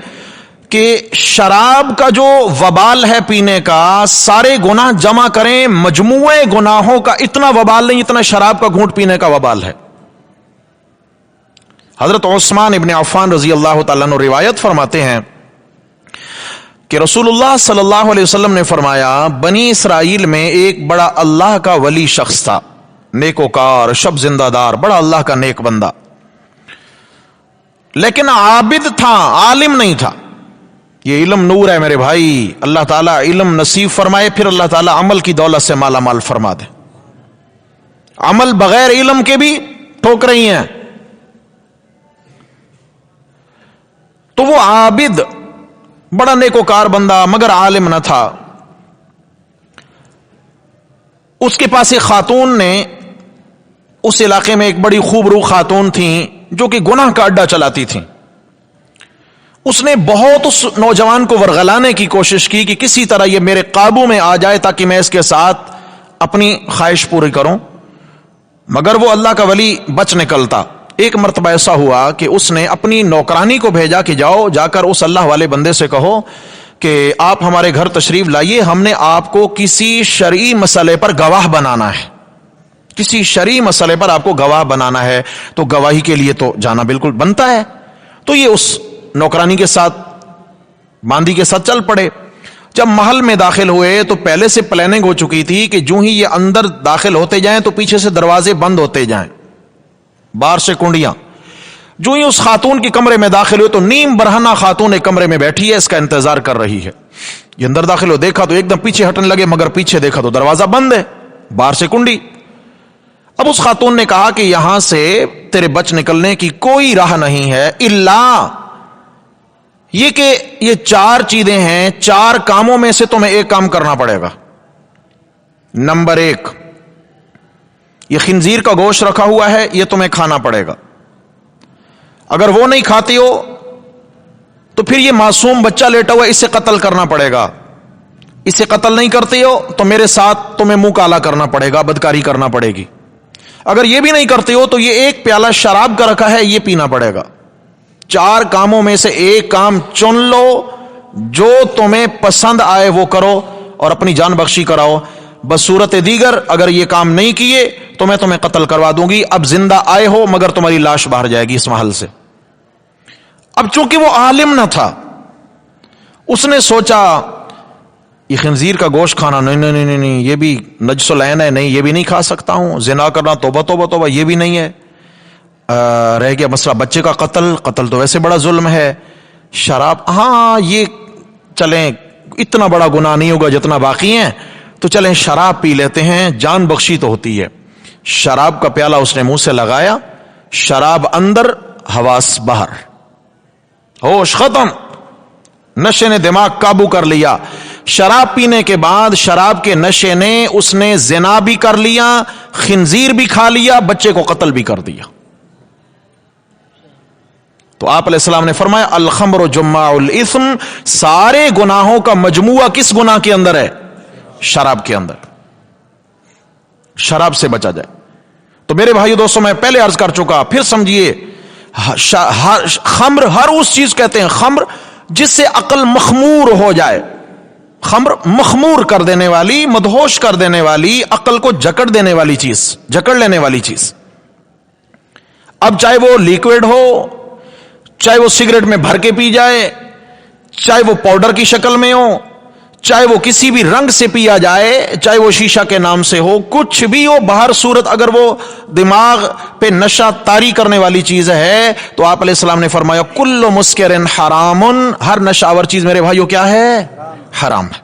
کہ شراب کا جو وبال ہے پینے کا، سارے گناہ جمع کریں، مجموعے گناہوں کا اتنا وبال نہیں اتنا شراب کا گھونٹ پینے کا وبال ہے۔ حضرت عثمان ابن عفان رضی اللہ تعالیٰ عنہ روایت فرماتے ہیں کہ رسول اللہ صلی اللہ علیہ وسلم نے فرمایا بنی اسرائیل میں ایک بڑا اللہ کا ولی شخص تھا، نیکوکار، شب زندہ دار، بڑا اللہ کا نیک بندہ، لیکن عابد تھا، عالم نہیں تھا۔ یہ علم نور ہے میرے بھائی، اللہ تعالیٰ علم نصیب فرمائے، پھر اللہ تعالیٰ عمل کی دولت سے مالا مال فرما دے۔ عمل بغیر علم کے بھی ٹھوک رہی ہیں۔ تو وہ عابد، بڑا نیکوکار بندہ، مگر عالم نہ تھا۔ اس کے پاس ایک خاتون نے، اس علاقے میں ایک بڑی خوب روح خاتون تھیں جو کہ گناہ کا اڈا چلاتی تھیں۔ اس نے بہت اس نوجوان کو ورغلانے کی کوشش کی کہ کسی طرح یہ میرے قابو میں آ جائے تاکہ میں اس کے ساتھ اپنی خواہش پوری کروں، مگر وہ اللہ کا ولی بچ نکلتا۔ ایک مرتبہ ایسا ہوا کہ اس نے اپنی نوکرانی کو بھیجا کہ جاؤ، جا کر اس اللہ والے بندے سے کہو کہ آپ ہمارے گھر تشریف لائیے، ہم نے آپ کو کسی شرعی مسئلے پر گواہ بنانا ہے، کسی شرعی مسئلے پر آپ کو گواہ بنانا ہے، تو گواہی کے لیے تو جانا بالکل بنتا ہے۔ تو یہ اس نوکرانی کے ساتھ، باندی کے ساتھ چل پڑے۔ جب محل میں داخل ہوئے تو پہلے سے پلاننگ ہو چکی تھی کہ جو ہی یہ اندر داخل ہوتے جائیں تو پیچھے سے دروازے بند ہوتے جائیں، باہر سے کنڈیاں۔ جو ہی اس خاتون کے کمرے میں داخل ہوئے تو نیم برہنہ خاتون ایک کمرے میں بیٹھی ہے، اس کا انتظار کر رہی ہے۔ یہ اندر داخل ہو، دیکھا تو ایک دم پیچھے ہٹنے لگے، مگر پیچھے دیکھا تو دروازہ بند ہے، باہر سے کنڈی۔ اب اس خاتون نے کہا کہ یہاں سے تیرے بچ نکلنے کی کوئی راہ نہیں ہے الا یہ کہ یہ چار چیزیں ہیں، چار کاموں میں سے تمہیں ایک کام کرنا پڑے گا۔ نمبر 1، یہ خنزیر کا گوشت رکھا ہوا ہے، یہ تمہیں کھانا پڑے گا۔ اگر وہ نہیں کھاتی ہو تو پھر یہ معصوم بچہ لیٹا ہوا ہے، اسے قتل کرنا پڑے گا۔ اسے قتل نہیں کرتی ہو تو میرے ساتھ تمہیں منہ کالا کرنا پڑے گا، بدکاری کرنا پڑے گی۔ اگر یہ بھی نہیں کرتی ہو تو یہ ایک پیالہ شراب کا رکھا ہے، یہ پینا پڑے گا۔ چار کاموں میں سے ایک کام چن لو، جو تمہیں پسند آئے وہ کرو اور اپنی جان بخشی کراؤ۔ بصورت دیگر اگر یہ کام نہیں کیے تو میں تمہیں قتل کروا دوں گی۔ اب زندہ آئے ہو مگر تمہاری لاش باہر جائے گی اس محل سے۔ اب چونکہ وہ عالم نہ تھا، اس نے سوچا یہ خنزیر کا گوشت کھانا نہیں، یہ بھی نجس العین ہے، نہیں یہ بھی نہیں کھا سکتا ہوں۔ زنا کرنا توبہ توبہ توبہ، یہ بھی نہیں ہے۔ رہ گیا مسئلہ بچے کا قتل تو ویسے بڑا ظلم ہے۔ شراب، ہاں یہ چلیں اتنا بڑا گناہ نہیں ہوگا جتنا باقی ہیں، تو چلیں شراب پی لیتے ہیں، جان بخشی تو ہوتی ہے۔ شراب کا پیالہ اس نے منہ سے لگایا، شراب اندر، حواس باہر، ہوش ختم، نشے نے دماغ قابو کر لیا۔ شراب پینے کے بعد شراب کے نشے نے اس نے زنا بھی کر لیا، خنزیر بھی کھا لیا، بچے کو قتل بھی کر دیا۔ تو آپ علیہ السلام نے فرمایا الخمر جماع الاثم، سارے گناہوں کا مجموعہ کس گناہ کے اندر ہے؟ شراب کے اندر. شراب سے بچا جائے. تو میرے بھائیو دوستوں، میں پہلے عرض کر چکا، پھر سمجھیے، خمر ہر اس چیز کہتے ہیں خمر جس سے عقل مخمور ہو جائے. خمر مخمور کر دینے والی، مدہوش کر دینے والی، عقل کو جکڑ دینے والی چیز، جکڑ لینے والی چیز. اب چاہے وہ لیکوڈ ہو، چاہے وہ سگریٹ میں بھر کے پی جائے، چاہے وہ پاؤڈر کی شکل میں ہو، چاہے وہ کسی بھی رنگ سے پیا جائے، چاہے وہ شیشہ کے نام سے ہو، کچھ بھی ہو، بہر صورت اگر وہ دماغ پہ نشہ طاری کرنے والی چیز ہے تو آپ علیہ السلام نے فرمایا کل مسکر حرام، ہر نشاور چیز میرے بھائیو کیا ہے؟ حرام ہے.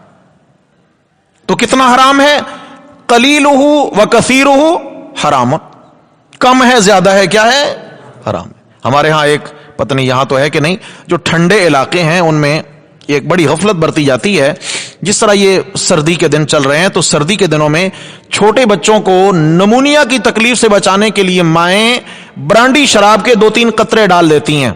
تو کتنا حرام ہے؟ قلیلہ و کثیرہ حرام، کم ہے زیادہ ہے کیا ہے؟ حرام ہے. ہمارے ہاں ایک پتہ نہیں یہاں تو ہے کہ نہیں، جو ٹھنڈے علاقے ہیں ان میں ایک بڑی غفلت برتی جاتی ہے. جس طرح یہ سردی کے دن چل رہے ہیں تو سردی کے دنوں میں چھوٹے بچوں کو نمونیا کی تکلیف سے بچانے کے لیے مائیں برانڈی شراب کے 2-3 قطرے ڈال دیتی ہیں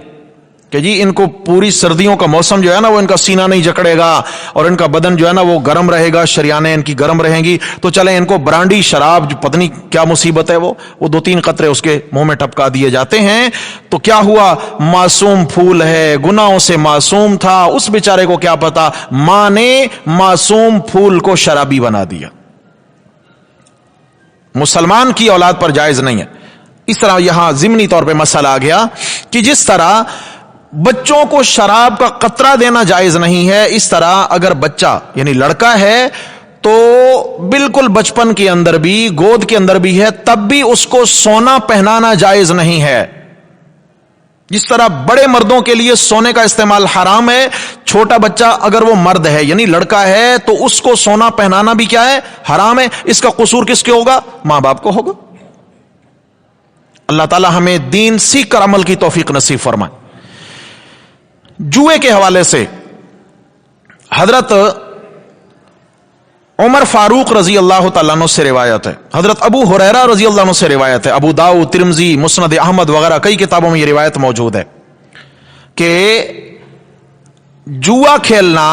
کہ جی ان کو پوری سردیوں کا موسم جو ہے نا وہ ان کا سینہ نہیں جکڑے گا اور ان کا بدن جو ہے نا وہ گرم رہے گا، شریانیں ان کی گرم رہیں گی، تو چلیں ان کو برانڈی شراب جو پتہ نہیں کیا مصیبت ہے وہ 2-3 قطرے اس کے منہ میں ٹپکا دیے جاتے ہیں. تو کیا ہوا؟ معصوم پھول ہے، گناہوں سے معصوم تھا، اس بیچارے کو کیا پتا، ماں نے معصوم پھول کو شرابی بنا دیا. مسلمان کی اولاد پر جائز نہیں ہے. اس طرح یہاں ضمنی طور پہ مسئلہ آ گیا کہ جس طرح بچوں کو شراب کا قطرہ دینا جائز نہیں ہے، اس طرح اگر بچہ یعنی لڑکا ہے تو بالکل بچپن کے اندر بھی، گود کے اندر بھی ہے، تب بھی اس کو سونا پہنانا جائز نہیں ہے. جس طرح بڑے مردوں کے لیے سونے کا استعمال حرام ہے، چھوٹا بچہ اگر وہ مرد ہے یعنی لڑکا ہے تو اس کو سونا پہنانا بھی کیا ہے؟ حرام ہے. اس کا قصور کس کے ہوگا؟ ماں باپ کو ہوگا. اللہ تعالی ہمیں دین سیکھ کر عمل کی توفیق نصیب فرمائے. جوئے کے حوالے سے حضرت عمر فاروق رضی اللہ تعالیٰ عنہ سے روایت ہے، حضرت ابو ہریرہ رضی اللہ عنہ سے روایت ہے، ابو داؤد، ترمذی، مسند احمد وغیرہ کئی کتابوں میں یہ روایت موجود ہے کہ جوا کھیلنا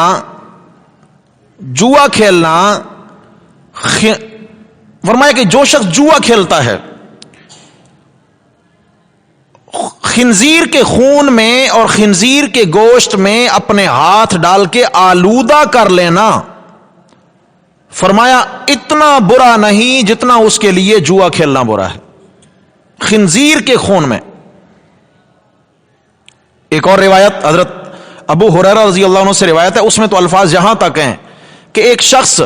فرمایا کہ جو شخص جوا کھیلتا ہے خنزیر کے خون میں اور خنزیر کے گوشت میں اپنے ہاتھ ڈال کے آلودہ کر لینا، فرمایا اتنا برا نہیں جتنا اس کے لیے جوا کھیلنا برا ہے. خنزیر کے خون میں. ایک اور روایت حضرت ابو ہریرہ رضی اللہ عنہ سے روایت ہے، اس میں تو الفاظ یہاں تک ہیں کہ ایک شخص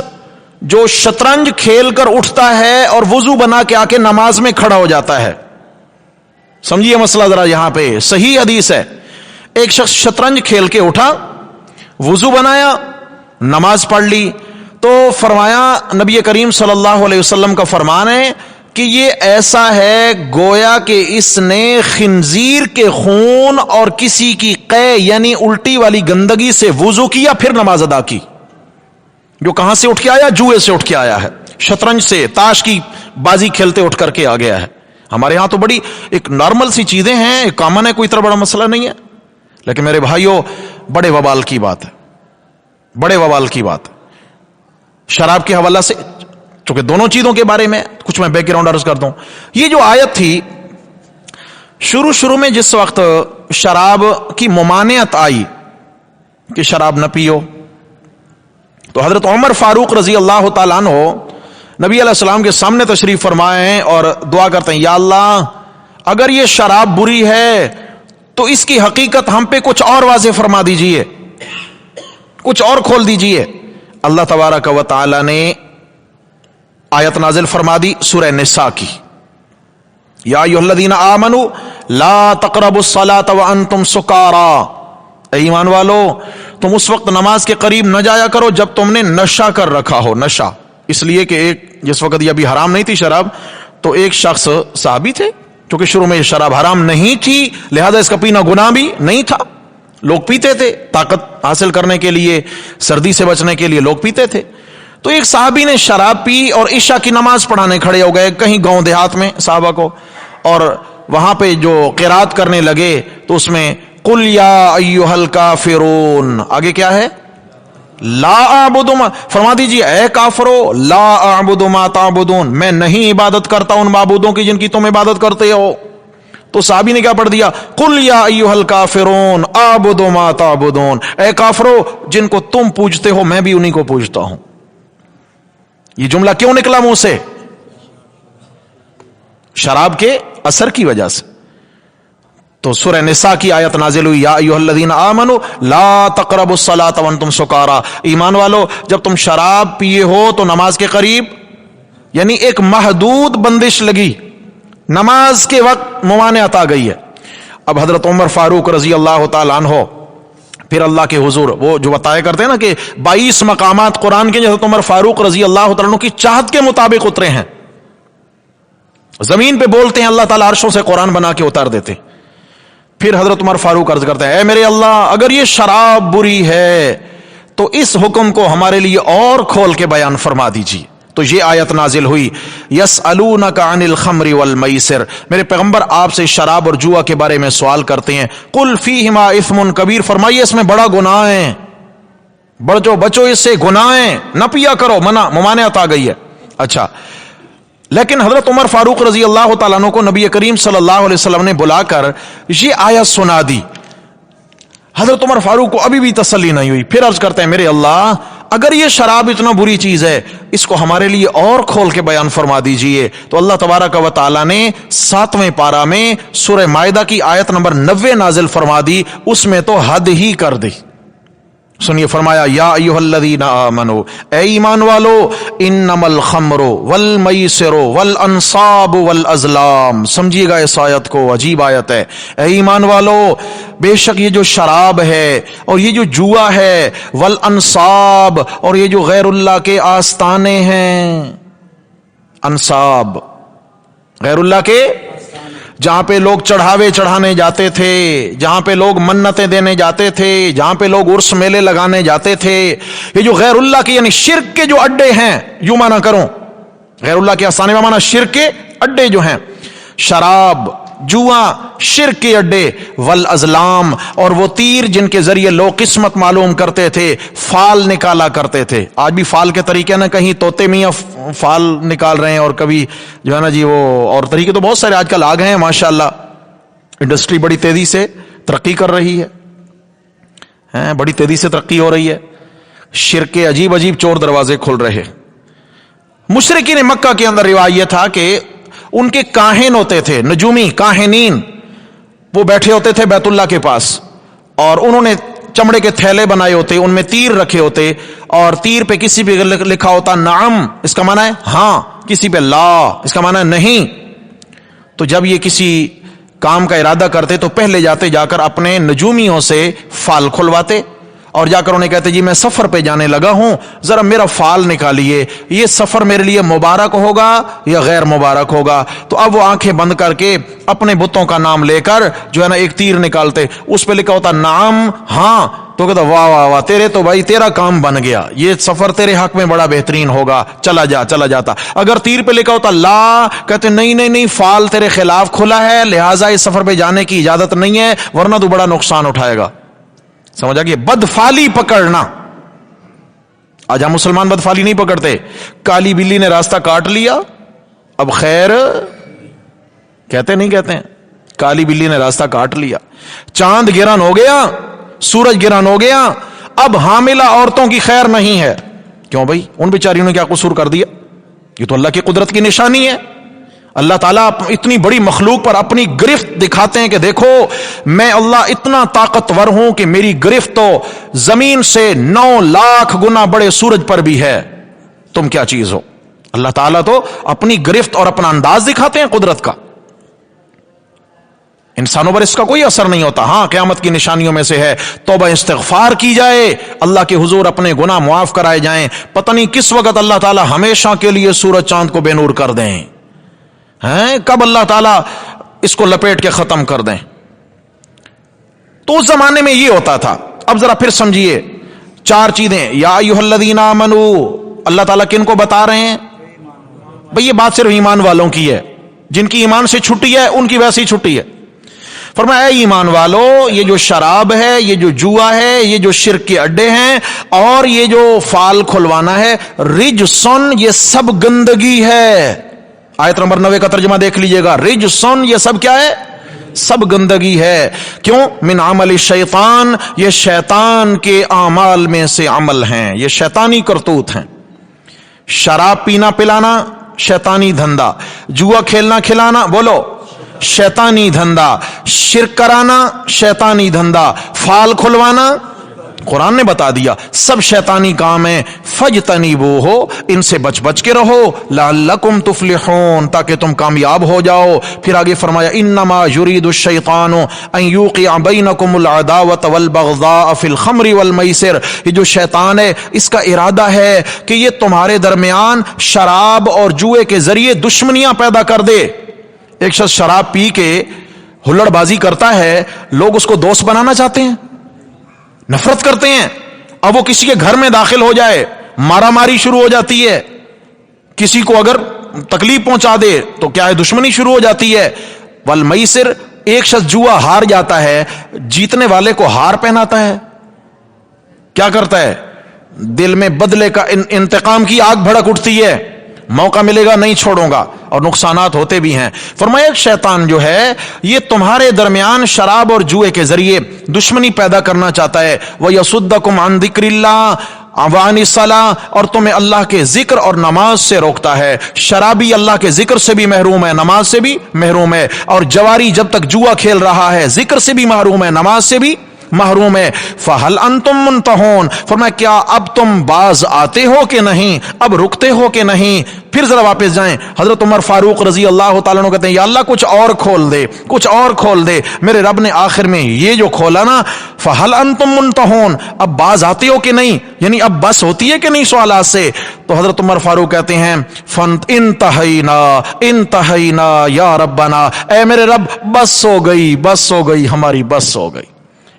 جو شطرنج کھیل کر اٹھتا ہے اور وضو بنا کے آ کے نماز میں کھڑا ہو جاتا ہے. سمجھیے مسئلہ ذرا یہاں پہ، صحیح حدیث ہے. ایک شخص شطرنج کھیل کے اٹھا، وضو بنایا، نماز پڑھ لی، تو فرمایا نبی کریم صلی اللہ علیہ وسلم کا فرمان ہے کہ یہ ایسا ہے گویا کہ اس نے خنزیر کے خون اور کسی کی قے یعنی الٹی والی گندگی سے وضو کیا پھر نماز ادا کی. جو کہاں سے اٹھ کے آیا؟ جوئے سے اٹھ کے آیا ہے، شطرنج سے، تاش کی بازی کھیلتے اٹھ کر کے آ گیا ہے. ہمارے ہاں تو بڑی ایک نارمل سی چیزیں ہیں، کامن ہے، کوئی اتنا بڑا مسئلہ نہیں ہے. لیکن میرے بھائیوں بڑے وبال کی بات ہے، بڑے وبال کی بات ہے. شراب کے حوالہ سے چونکہ دونوں چیزوں کے بارے میں کچھ میں بیک گراؤنڈ عرض کر دوں. یہ جو آیت تھی شروع میں جس وقت شراب کی ممانعت آئی کہ شراب نہ پیو، تو حضرت عمر فاروق رضی اللہ تعالیٰ عنہ نبی علیہ السلام کے سامنے تشریف فرمائے ہیں اور دعا کرتے ہیں یا اللہ اگر یہ شراب بری ہے تو اس کی حقیقت ہم پہ کچھ اور واضح فرما دیجئے، کچھ اور کھول دیجئے. اللہ تبارک و تعالی نے آیت نازل فرما دی سورہ نساء کی، یا ایھا الذین آمنوا لا تقربوا الصلاۃ وانتم سکارا، اے ایمان والو تم اس وقت نماز کے قریب نہ جایا کرو جب تم نے نشہ کر رکھا ہو. نشہ اس لیے کہ ایک جس وقت یہ ابھی حرام نہیں تھی شراب، تو ایک شخص صحابی تھے، کیونکہ شروع میں یہ شراب حرام نہیں تھی لہذا اس کا پینا گناہ بھی نہیں تھا، لوگ پیتے تھے طاقت حاصل کرنے کے لیے، سردی سے بچنے کے لیے لوگ پیتے تھے. تو ایک صحابی نے شراب پی اور عشاء کی نماز پڑھانے کھڑے ہو گئے کہیں گاؤں دیہات میں صحابہ کو، اور وہاں پہ جو قرات کرنے لگے تو اس میں قل یا ایھا الکافرون، آگے کیا ہے؟ لا اعبد ما، فرما دیجیے اے کافرو لا اعبد ما تعبدون، میں نہیں عبادت کرتا ان معبودوں کی جن کی تم عبادت کرتے ہو. تو صحابی نے کیا پڑھ دیا؟ قل یا ایھا الکافرون اعبد ما تعبدون، اے کافرو جن کو تم پوجتے ہو میں بھی انہی کو پوجتا ہوں. یہ جملہ کیوں نکلا منہ سے؟ شراب کے اثر کی وجہ سے. تو سورہ نساء کی آیت نازل ہوئی یا ایھا الذین آمنوا لا تقربوا الصلاۃ وانتم سکارا، ایمان والو جب تم شراب پیے ہو تو نماز کے قریب، یعنی ایک محدود بندش لگی، نماز کے وقت ممانعت آ گئی ہے. اب حضرت عمر فاروق رضی اللہ تعالیٰ عنہ پھر اللہ کے حضور، وہ جو بتایا کرتے ہیں نا کہ 22 مقامات قرآن کے حضرت عمر فاروق رضی اللہ تعالیٰ عنہ کی چاہت کے مطابق اترے ہیں. زمین پہ بولتے ہیں، اللہ تعالیٰ عرشوں سے قرآن بنا کے اتار دیتے. پھر حضرت عمر فاروق عرض کرتے ہیں اے میرے اللہ اگر یہ شراب بری ہے تو اس حکم کو ہمارے لیے اور کھول کے بیان فرما دیجیے. تو یہ آیت نازل ہوئی یسألونک عن الخمر والمیسر، میرے پیغمبر آپ سے شراب اور جوا کے بارے میں سوال کرتے ہیں. قل فیہما اثم کبیر، فرمائیے اس میں بڑا گناہ ہے، بچو اس سے گناہ ہے، نہ پیا کرو، منع، ممانعت آ گئی ہے. اچھا، لیکن حضرت عمر فاروق رضی اللہ تعالیٰ عنہ کو نبی کریم صلی اللہ علیہ وسلم نے بلا کر یہ آیت سنا دی. حضرت عمر فاروق کو ابھی بھی تسلی نہیں ہوئی. پھر عرض کرتے ہیں میرے اللہ اگر یہ شراب اتنا بری چیز ہے اس کو ہمارے لیے اور کھول کے بیان فرما دیجئے. تو اللہ تبارک و تعالیٰ نے 7ویں پارہ میں سورہ مائدہ کی آیت نمبر 90 نازل فرما دی. اس میں تو حد ہی کر دی. سنیے، فرمایا یا ایھا الذین آمنوا، اے ایمان والو، انما الخمر والمیسر والانصاب والازلام. سمجھیے گا اس آیت کو، عجیب آیت ہے. اے ایمان والو بے شک یہ جو شراب ہے اور یہ جو جوا ہے، والانصاب اور یہ جو غیر اللہ کے آستانے ہیں، انصاب غیر اللہ کے، جہاں پہ لوگ چڑھاوے چڑھانے جاتے تھے، جہاں پہ لوگ منتیں دینے جاتے تھے، جہاں پہ لوگ عرس میلے لگانے جاتے تھے، یہ جو غیر اللہ کے یعنی شرک کے جو اڈے ہیں، یوں مانا کروں غیر اللہ کے آستانے میں مانا شرک کے اڈے جو ہیں، شراب، جوا، شرک کے اڈے، والازلام اور وہ تیر جن کے ذریعے لوگ قسمت معلوم کرتے تھے، فال نکالا کرتے تھے. آج بھی فال کے طریقے نا، کہیں طوطے میاں فال نکال رہے ہیں اور کبھی جو ہے نا جی وہ اور طریقے تو بہت سارے آج کل آ گئے ہیں. ماشاءاللہ انڈسٹری بڑی تیزی سے ترقی کر رہی ہے، بڑی تیزی سے ترقی ہو رہی ہے. شرک کے عجیب عجیب چور دروازے کھل رہے. مشرکین مکہ کے اندر روایت تھا کہ ان کے کاہن ہوتے تھے، نجومی کاہنین، وہ بیٹھے ہوتے تھے بیت اللہ کے پاس اور انہوں نے چمڑے کے تھیلے بنائے ہوتے، ان میں تیر رکھے ہوتے اور تیر پہ کسی پہ لکھا ہوتا نعم، اس کا معنی ہے ہاں، کسی پہ لا، اس کا معنی ہے نہیں. تو جب یہ کسی کام کا ارادہ کرتے تو پہلے جاتے جا کر اپنے نجومیوں سے فال کھلواتے اور جا کر انہیں کہتے جی میں سفر پہ جانے لگا ہوں، ذرا میرا فال نکالیے، یہ سفر میرے لیے مبارک ہوگا یا غیر مبارک ہوگا. تو اب وہ آنکھیں بند کر کے اپنے بتوں کا نام لے کر جو ہے نا ایک تیر نکالتے، اس پہ لکھا ہوتا نعم، ہاں، تو کہتا واہ واہ واہ، تیرے تو بھائی تیرا کام بن گیا، یہ سفر تیرے حق میں بڑا بہترین ہوگا، چلا جاتا. اگر تیر پہ لکھا ہوتا لا، کہتے نہیں، فال تیرے خلاف کھلا ہے، لہٰذا اس سفر پہ جانے کی اجازت نہیں ہے، ورنہ تو بڑا نقصان اٹھائے گا. سمجھا کہ بدفالی پکڑنا. آج ہم مسلمان بدفالی نہیں پکڑتے. کالی بلی نے راستہ کاٹ لیا، اب خیر کہتے نہیں کہتے ہیں، کالی بلی نے راستہ کاٹ لیا. چاند گرہن ہو گیا، سورج گرہن ہو گیا، اب حاملہ عورتوں کی خیر نہیں ہے. کیوں بھائی؟ ان بیچاریوں نے کیا قصور کر دیا؟ یہ تو اللہ کی قدرت کی نشانی ہے. اللہ تعالیٰ اتنی بڑی مخلوق پر اپنی گرفت دکھاتے ہیں کہ دیکھو میں اللہ اتنا طاقتور ہوں کہ میری گرفت تو زمین سے 9 لاکھ گنا بڑے سورج پر بھی ہے، تم کیا چیز ہو. اللہ تعالیٰ تو اپنی گرفت اور اپنا انداز دکھاتے ہیں قدرت کا. انسانوں پر اس کا کوئی اثر نہیں ہوتا. ہاں قیامت کی نشانیوں میں سے ہے توبہ استغفار کی جائے، اللہ کے حضور اپنے گناہ معاف کرائے جائیں. پتہ نہیں کس وقت اللہ تعالیٰ ہمیشہ کے لیے سورج چاند کو بے نور کر دیں، کب اللہ تعالیٰ اس کو لپیٹ کے ختم کر دیں. تو اس زمانے میں یہ ہوتا تھا. اب ذرا پھر سمجھیے 4 چیزیں. یا ایھا الذین آمنوا، اللہ تعالیٰ کن کو بتا رہے ہیں بھئی؟ یہ بات صرف ایمان والوں کی ہے، جن کی ایمان سے چھٹی ہے ان کی ویسی چھٹی ہے. فرمایا اے ایمان والو، یہ جو شراب ہے، یہ جو جوا ہے، یہ جو شرک کے اڈے ہیں، اور یہ جو فال کھلوانا ہے، رجسن، یہ سب گندگی ہے۔ آیت نمبر 90 کا ترجمہ دیکھ لیجئے گا، رجسن، یہ سب کیا ہے؟ سب گندگی ہے۔ کیوں؟ من عمل الشیطان، یہ شیطان کے اعمال میں سے عمل ہیں، یہ شیطانی کرتوت ہیں۔ شراب پینا پلانا شیطانی دھندا، جوا کھیلنا کھلانا بولو شیطانی دھندا، شرک کرانا شیطانی دھندا، فال کھلوانا قرآن نے بتا دیا سب شیطانی کام ہیں۔ فاجتنبوہ، ان سے بچ بچ کے رہو، لعلکم تفلحون، تاکہ تم کامیاب ہو جاؤ۔ پھر آگے فرمایا انما یرید الشیطان ان یوقع بینکم العداوۃ والبغضاء فی الخمر والمیسر، یہ جو شیطان ہے اس کا ارادہ ہے کہ یہ تمہارے درمیان شراب اور جوئے کے ذریعے دشمنیاں پیدا کر دے۔ ایک شخص شراب پی کے ہلڑ بازی کرتا ہے، لوگ اس کو دوست بنانا چاہتے ہیں، نفرت کرتے ہیں۔ اب وہ کسی کے گھر میں داخل ہو جائے، مارا ماری شروع ہو جاتی ہے، کسی کو اگر تکلیف پہنچا دے تو کیا ہے، دشمنی شروع ہو جاتی ہے۔ والمیسر، ایک شخص جوا ہار جاتا ہے، جیتنے والے کو ہار پہناتا ہے، کیا کرتا ہے؟ دل میں بدلے کا انتقام کی آگ بھڑک اٹھتی ہے، موقع ملے گا نہیں چھوڑوں گا، اور نقصانات ہوتے بھی ہیں۔ فرمایا ایک شیطان جو ہے یہ تمہارے درمیان شراب اور جوئے کے ذریعے دشمنی پیدا کرنا چاہتا ہے۔ وَيَصُدَّكُمْ عَنْ ذِكْرِ اللَّهِ وَعَنِ الصَّلَاةِ، اور تمہیں اللہ کے ذکر اور نماز سے روکتا ہے۔ شرابی اللہ کے ذکر سے بھی محروم ہے، نماز سے بھی محروم ہے، اور جواری جب تک جوا کھیل رہا ہے ذکر سے بھی محروم ہے، نماز سے بھی محروم ہے۔ فَهَلْ أَنْتُمْ مُنْتَهُونَ، فرمایا کیا اب تم باز آتے ہو کہ نہیں، اب رکتے ہو کہ نہیں؟ پھر ذرا واپس جائیں، حضرت عمر فاروق رضی اللہ تعالیٰ عنہ کہتے ہیں یا اللہ کچھ اور کھول دے، کچھ اور کھول دے۔ میرے رب نے آخر میں یہ جو کھولا نا، فَهَلْ أَنْتُمْ مُنْتَهُونَ، اب باز آتے ہو کہ نہیں، یعنی اب بس ہوتی ہے کہ نہیں سوالات سے؟ تو حضرت عمر فاروق کہتے ہیں انتہینا یا ربنا، اے میرے رب بس ہو گئی، بس ہو گئی، ہماری بس ہو گئی،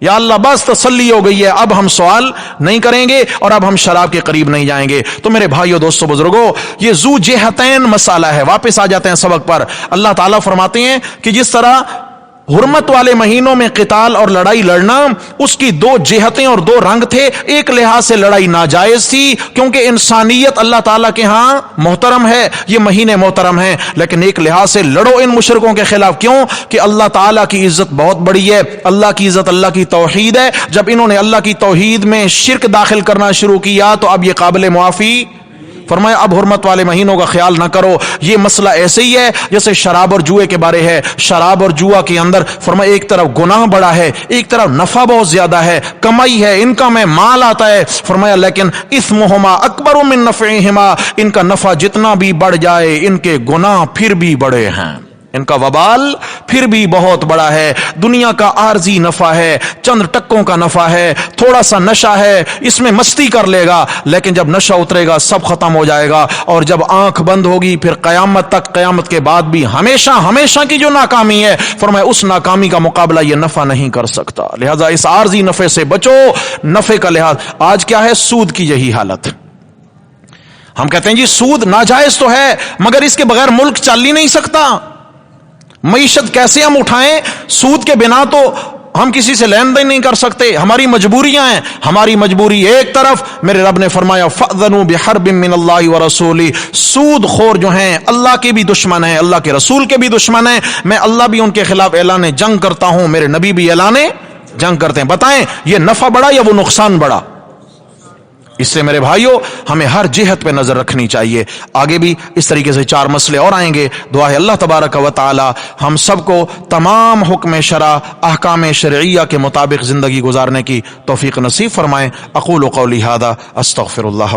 یا اللہ بس تسلی ہو گئی ہے، اب ہم سوال نہیں کریں گے اور اب ہم شراب کے قریب نہیں جائیں گے۔ تو میرے بھائیو دوستو بزرگو، یہ ذو جہتین مسئلہ ہے۔ واپس آ جاتے ہیں سبق پر۔ اللہ تعالیٰ فرماتے ہیں کہ جس طرح حرمت والے مہینوں میں قتال اور لڑائی لڑنا اس کی دو جہتیں اور دو رنگ تھے، ایک لحاظ سے لڑائی ناجائز تھی کیونکہ انسانیت اللہ تعالیٰ کے ہاں محترم ہے، یہ مہینے محترم ہیں، لیکن ایک لحاظ سے لڑو ان مشرکوں کے خلاف، کیوں کہ اللہ تعالیٰ کی عزت بہت بڑی ہے، اللہ کی عزت اللہ کی توحید ہے۔ جب انہوں نے اللہ کی توحید میں شرک داخل کرنا شروع کیا تو اب یہ قابل معافی۔ فرمایا اب حرمت والے مہینوں کا خیال نہ کرو۔ یہ مسئلہ ایسے ہی ہے جیسے شراب اور جوئے کے بارے ہے۔ شراب اور جوا کے اندر فرمایا ایک طرف گناہ بڑا ہے، ایک طرف نفع بہت زیادہ ہے، کمائی ہے، انکم ہے، مال آتا ہے۔ فرمایا لیکن اثمہما اکبر من نفعہما، ان کا نفع جتنا بھی بڑھ جائے ان کے گناہ پھر بھی بڑے ہیں، ان کا وبال پھر بھی بہت بڑا ہے۔ دنیا کا عارضی نفع ہے، چند ٹکوں کا نفع ہے، تھوڑا سا نشہ ہے، اس میں مستی کر لے گا، لیکن جب نشہ اترے گا سب ختم ہو جائے گا، اور جب آنکھ بند ہوگی پھر قیامت تک، قیامت کے بعد بھی ہمیشہ ہمیشہ کی جو ناکامی ہے، فرمایا اس ناکامی کا مقابلہ یہ نفع نہیں کر سکتا۔ لہذا اس عارضی نفع سے بچو۔ نفع کا لحاظ آج کیا ہے؟ سود کی یہی حالت۔ ہم کہتے ہیں جی سود ناجائز تو ہے مگر اس کے بغیر ملک چل ہی نہیں سکتا، معیشت کیسے ہم اٹھائیں؟ سود کے بنا تو ہم کسی سے لین دین نہیں کر سکتے، ہماری مجبوریاں ہیں۔ ہماری مجبوری ایک طرف، میرے رب نے فرمایا فَأْذَنُوا بِحَرْبٍ مِّنَ اللَّهِ وَرَسُولِهِ، سود خور جو ہیں اللہ کے بھی دشمن ہیں، اللہ کے رسول کے بھی دشمن ہیں، میں اللہ بھی ان کے خلاف اعلان جنگ کرتا ہوں، میرے نبی بھی اعلان جنگ کرتے ہیں۔ بتائیں یہ نفع بڑا یا وہ نقصان بڑا؟ اس سے میرے بھائیوں ہمیں ہر جہت پہ نظر رکھنی چاہیے۔ آگے بھی اس طریقے سے 4 مسئلے اور آئیں گے۔ دعا ہے اللہ تبارک و تعالی ہم سب کو تمام حکم شرع، احکام شرعیہ کے مطابق زندگی گزارنے کی توفیق نصیب فرمائے۔ اقول قولی ھذا استغفر اللہ